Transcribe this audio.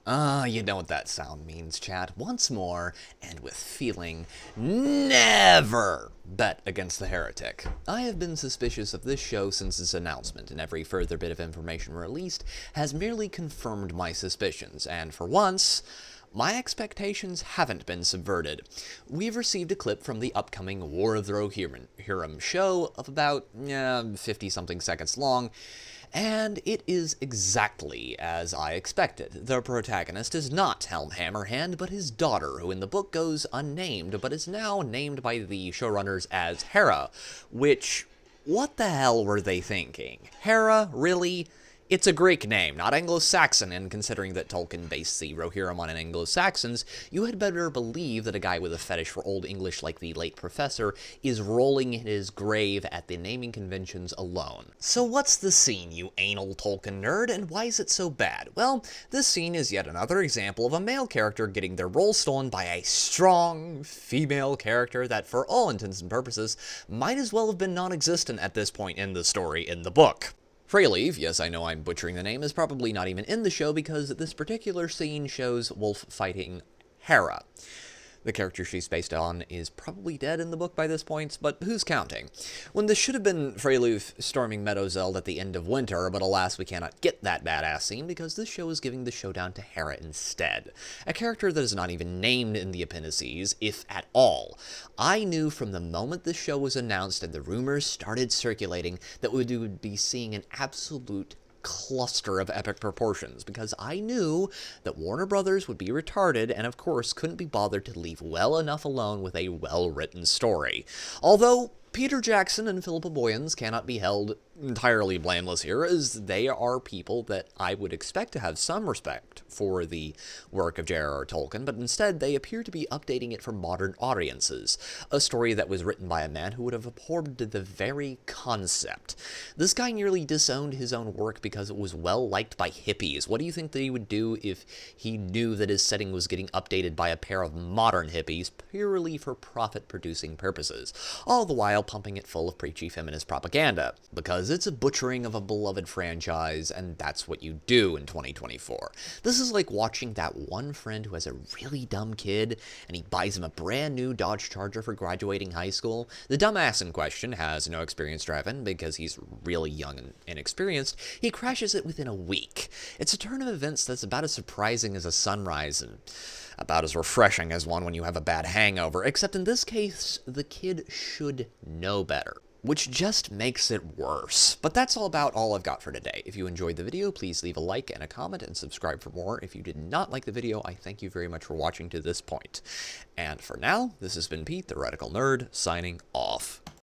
You know what that sound means, chat. Once more, and with feeling, never bet against the heretic. I have been suspicious of this show since its announcement, and every further bit of information released has merely confirmed my suspicions, and for once, my expectations haven't been subverted. We've received a clip from the upcoming War of the Rohirrim show of about 50-something seconds long, and it is exactly as I expected. The protagonist is not Helm Hammerhand, but his daughter, who in the book goes unnamed, but is now named by the showrunners as Hera, which, what the hell were they thinking? Hera? Really? It's a Greek name, not Anglo-Saxon, and considering that Tolkien based the Rohirrim on Anglo-Saxons, you had better believe that a guy with a fetish for Old English like the late professor is rolling in his grave at the naming conventions alone. So what's the scene, you anal Tolkien nerd, and why is it so bad? Well, this scene is yet another example of a male character getting their role stolen by a strong female character that, for all intents and purposes, might as well have been non-existent at this point in the story in the book. Freyleaf, yes, I know I'm butchering the name, is probably not even in the show because this particular scene shows Wolf fighting Hera. The character she's based on is probably dead in the book by this point, but who's counting? When this should have been Freyleaf storming Meadowseld at the end of winter, but alas we cannot get that badass scene because this show is giving the showdown to Hera instead. A character that is not even named in the appendices, if at all. I knew from the moment this show was announced and the rumors started circulating that we would be seeing an absolute cluster of epic proportions, because I knew that Warner Brothers would be retarded and of course couldn't be bothered to leave well enough alone with a well-written story. Although Peter Jackson and Philippa Boyens cannot be held entirely blameless here, as they are people that I would expect to have some respect for the work of J.R.R. Tolkien, but instead they appear to be updating it for modern audiences, a story that was written by a man who would have abhorred the very concept. This guy nearly disowned his own work because it was well liked by hippies. What do you think that he would do if he knew that his setting was getting updated by a pair of modern hippies purely for profit-producing purposes, all the while pumping it full of preachy feminist propaganda? Because it's a butchering of a beloved franchise, and that's what you do in 2024. This is like watching that one friend who has a really dumb kid, and he buys him a brand new Dodge Charger for graduating high school. The dumbass in question has no experience driving because he's really young and inexperienced. He crashes it within a week. It's a turn of events that's about as surprising as a sunrise and about as refreshing as one when you have a bad hangover, except in this case, the kid should know better, which just makes it worse. But that's about all I've got for today. If you enjoyed the video, please leave a like and a comment and subscribe for more. If you did not like the video, I thank you very much for watching to this point. And for now, this has been Pete, the Radical Nerd, signing off.